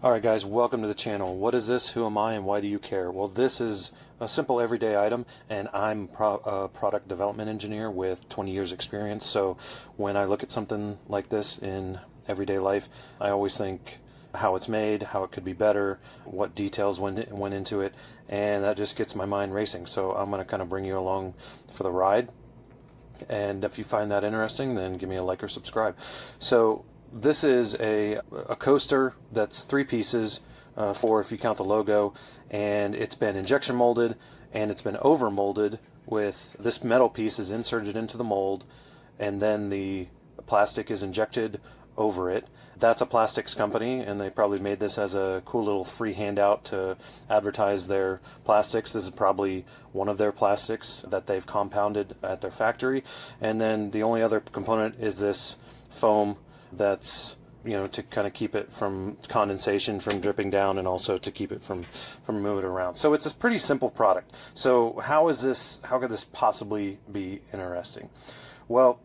Alright guys, welcome to the channel. What is this? Who am I and why do you care? Well, this is a simple everyday item, and I'm a product development engineer with 20 years experience. So when I look at something like this in everyday life, I always think how it's made, how it could be better, what details went into it, and that just gets my mind racing. So I'm going to kind of bring you along for the ride. And if you find that interesting, then give me a like or subscribe. So this is a coaster that's 3 pieces, 4 if you count the logo, and it's been injection molded and it's been over molded with this metal piece is inserted into the mold, and then the plastic is injected over it. That's a plastics company, and they probably made this as a cool little free handout to advertise their plastics. This is probably one of their plastics that they've compounded at their factory. And then the only other component is this foam that's, you know, to kind of keep it from condensation from dripping down, and also to keep it from moving around. So it's a pretty simple product. So how could this possibly be interesting? Well,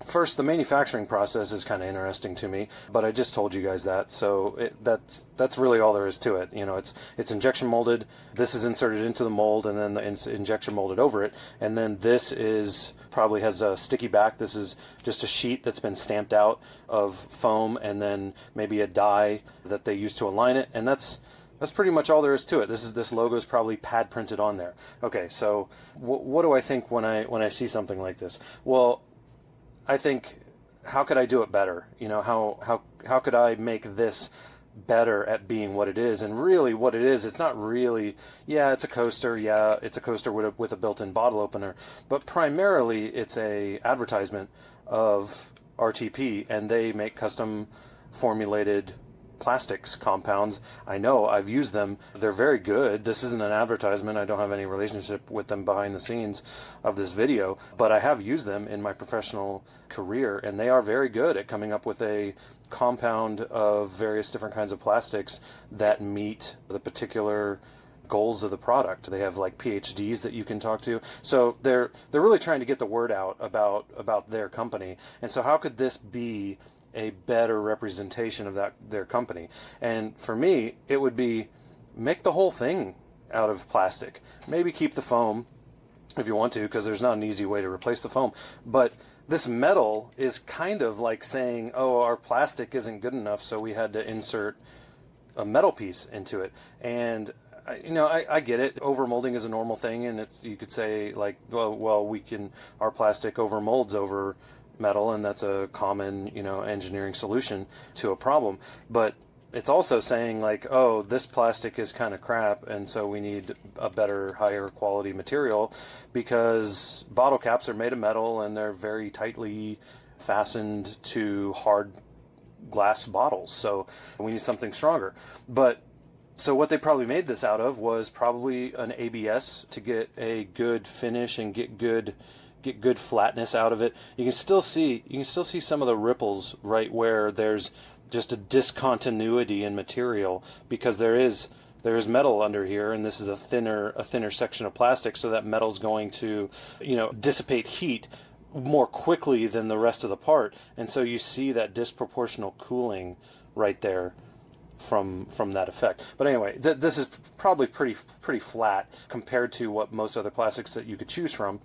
first, the manufacturing process is kind of interesting to me, but I just told you guys that, so that's really all there is to it. You know, it's injection molded. This is inserted into the mold, and then it's injection molded over it, and then this is probably has a sticky back. This is just a sheet that's been stamped out of foam, and then maybe a die that they use to align it, and that's pretty much all there is to it. This logo is probably pad printed on there. Okay, so what do I think when I see something like this? Well, I think, how could I do it better? You know, how could I make this better at being what it is? And really what it is, it's not really, yeah, it's a coaster, with a built-in bottle opener, but primarily it's a advertisement of RTP, and they make custom formulated plastics compounds. I know, I've used them. They're very good. This isn't an advertisement. I don't have any relationship with them behind the scenes of this video, but I have used them in my professional career, and they are very good at coming up with a compound of various different kinds of plastics that meet the particular goals of the product. They have like PhDs that you can talk to. So they're really trying to get the word out about their company. And so how could this be a better representation of their company? And for me, it would be, make the whole thing out of plastic. Maybe keep the foam if you want to, because there's not an easy way to replace the foam. But this metal is kind of like saying, oh, our plastic isn't good enough, so we had to insert a metal piece into it. And you know, I get it. Overmolding is a normal thing, and you could say like, well, our plastic overmolds over metal, and that's a common, you know, engineering solution to a problem. But it's also saying like, oh, this plastic is kind of crap, and so we need a better, higher quality material, because bottle caps are made of metal and they're very tightly fastened to hard glass bottles, so we need something stronger. But so what they probably made this out of was probably an ABS to get a good finish and get good flatness out of it. You can still see some of the ripples right where there's just a discontinuity in material, because there is metal under here, and this is a thinner section of plastic, so that metal's going to, you know, dissipate heat more quickly than the rest of the part, and so you see that disproportional cooling right there from that effect. But anyway, this is probably pretty flat compared to what most other plastics that you could choose from,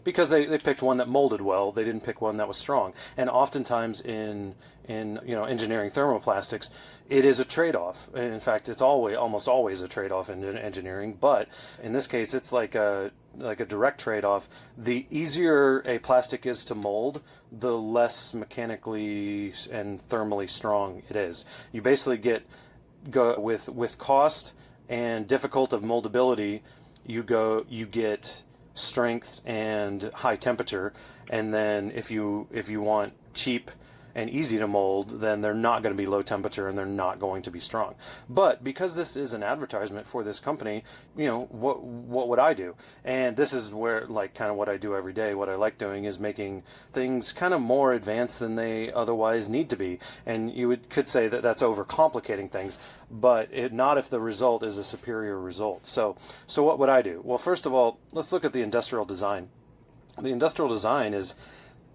because they picked one that molded well. They didn't pick one that was strong. And oftentimes in you know, engineering thermoplastics, it is a trade-off. And in fact, it's almost always a trade-off in engineering. But in this case, it's like a direct trade-off. The easier a plastic is to mold, the less mechanically and thermally strong it is. You basically go with cost and difficult of moldability. You get strength and high temperature, and then if you want cheap and easy to mold, then they're not going to be low temperature and they're not going to be strong. But because this is an advertisement for this company, you know, what would I do? And this is where, like, kind of what I do every day. What I like doing is making things kind of more advanced than they otherwise need to be. And you could say that that's overcomplicating things, but not if the result is a superior result. So what would I do? Well, first of all, let's look at the industrial design. The industrial design is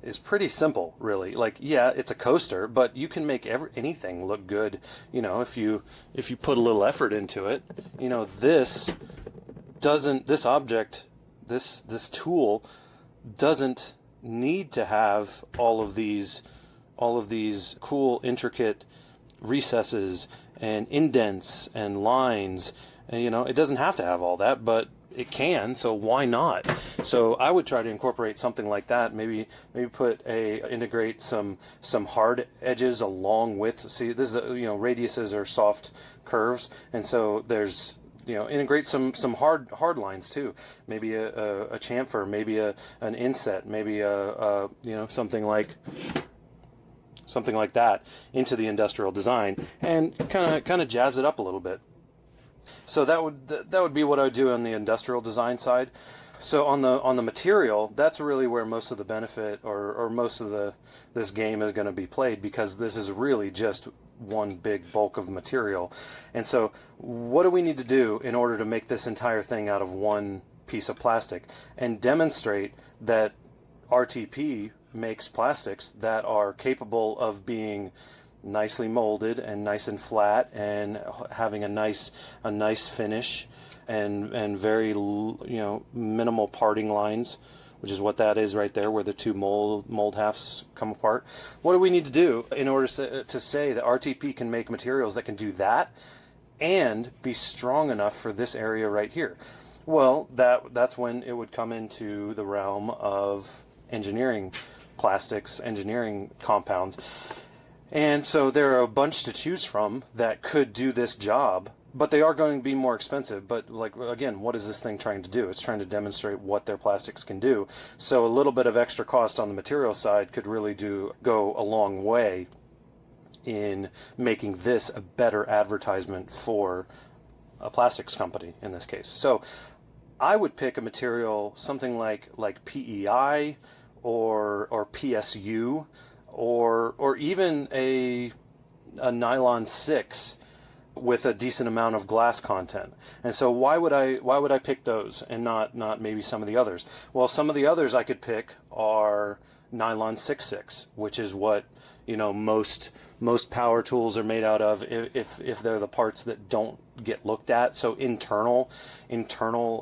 is pretty simple, really. Like, yeah, it's a coaster, but you can make anything look good, if you put a little effort into it. This object, this tool doesn't need to have all of these cool, intricate recesses and indents and lines. And, it doesn't have to have all that, but it can, so why not? So I would try to incorporate something like that. Maybe integrate some hard edges along with. See, this is radiuses are soft curves, and so there's integrate some hard lines too. Maybe a chamfer, maybe an inset, maybe something like that into the industrial design, and kind of jazz it up a little bit. So that would be what I would do on the industrial design side. So on the material, that's really where most of the benefit or most of this game is going to be played, because this is really just one big bulk of material. And so what do we need to do in order to make this entire thing out of one piece of plastic and demonstrate that RTP makes plastics that are capable of being nicely molded and nice and flat and having a nice finish and very minimal parting lines, which is what that is right there, where the two mold halves come apart. What do we need to do in order to say that RTP can make materials that can do that and be strong enough for this area right here? Well, that's when it would come into the realm of engineering plastics, engineering compounds. And so there are a bunch to choose from that could do this job, but they are going to be more expensive. But again, what is this thing trying to do? It's trying to demonstrate what their plastics can do. So a little bit of extra cost on the material side could really go a long way in making this a better advertisement for a plastics company in this case. So I would pick a material, something like PEI or PSU, or even a nylon 6 with a decent amount of glass content. And so why would I pick those and not maybe some of the others? Well, some of the others I could pick are nylon 6.6, which is what most power tools are made out of, if they're the parts that don't get looked at. So internal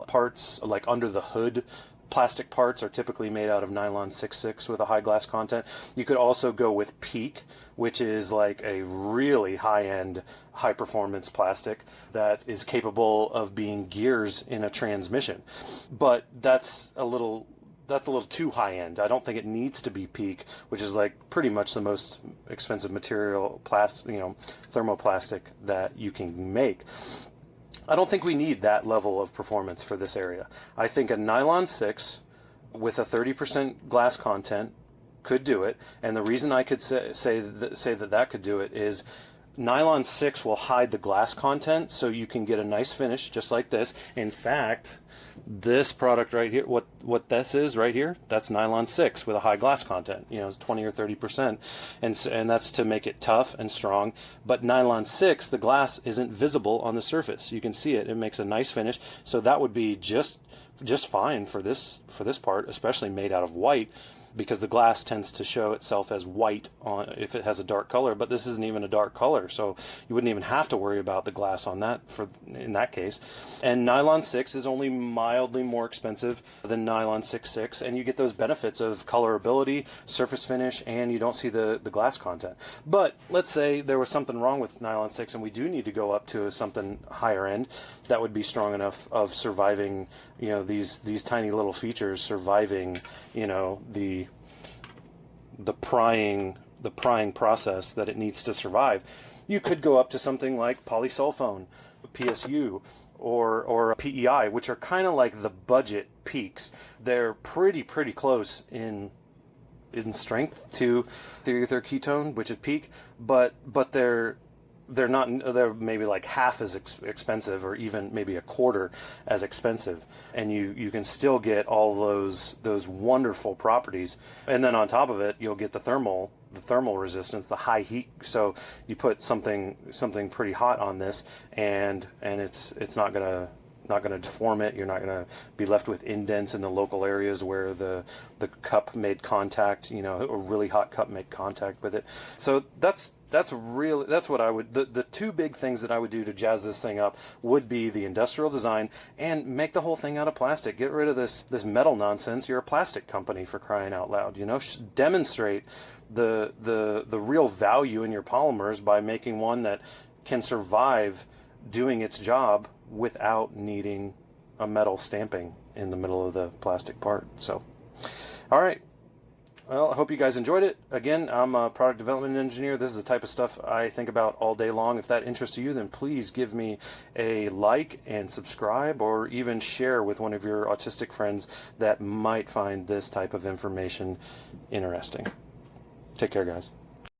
parts, like under the hood plastic parts, are typically made out of nylon 6.6 with a high glass content. You could also go with PEEK, which is like a really high-end, high-performance plastic that is capable of being gears in a transmission. But that's a little too high-end. I don't think it needs to be PEEK, which is like pretty much the most expensive material, thermoplastic that you can make. I don't think we need that level of performance for this area. I think a nylon 6 with a 30% glass content could do it. And the reason I could say that could do it is nylon 6 will hide the glass content, so you can get a nice finish just like this. In fact, this product right here, what this is right here, that's nylon 6 with a high glass content, 20 or 30%, and that's to make it tough and strong. But nylon 6, the glass isn't visible on the surface. You can see it. It makes a nice finish, so that would be just fine for this part, especially made out of white, because the glass tends to show itself as white if it has a dark color, but this isn't even a dark color, so you wouldn't even have to worry about the glass on that in that case. And nylon 6 is only mildly more expensive than nylon 6.6, and you get those benefits of colorability, surface finish, and you don't see the glass content. But let's say there was something wrong with nylon 6 and we do need to go up to something higher end that would be strong enough of surviving, these tiny little features surviving, the prying process that it needs to survive. You could go up to something like polysulfone, PSU, or PEI, which are kind of like the budget peaks. They're pretty close in strength to the ether ketone, which is PEEK, but they're maybe like half as expensive, or even maybe a quarter as expensive, and you can still get all those wonderful properties. And then on top of it, you'll get the thermal resistance, the high heat. So you put something pretty hot on this, and it's not gonna not going to deform it. You're not going to be left with indents in the local areas where the cup made contact, you know, a really hot cup made contact with it. So that's what I would, the two big things that I would do to jazz this thing up would be the industrial design and make the whole thing out of plastic. Get rid of this metal nonsense. You're a plastic company, for crying out loud. You know, demonstrate the real value in your polymers by making one that can survive doing its job without needing a metal stamping in the middle of the plastic part. So, all right. Well, I hope you guys enjoyed it. Again, I'm a product development engineer. This is the type of stuff I think about all day long. If that interests you, then please give me a like and subscribe, or even share with one of your autistic friends that might find this type of information interesting. Take care, guys.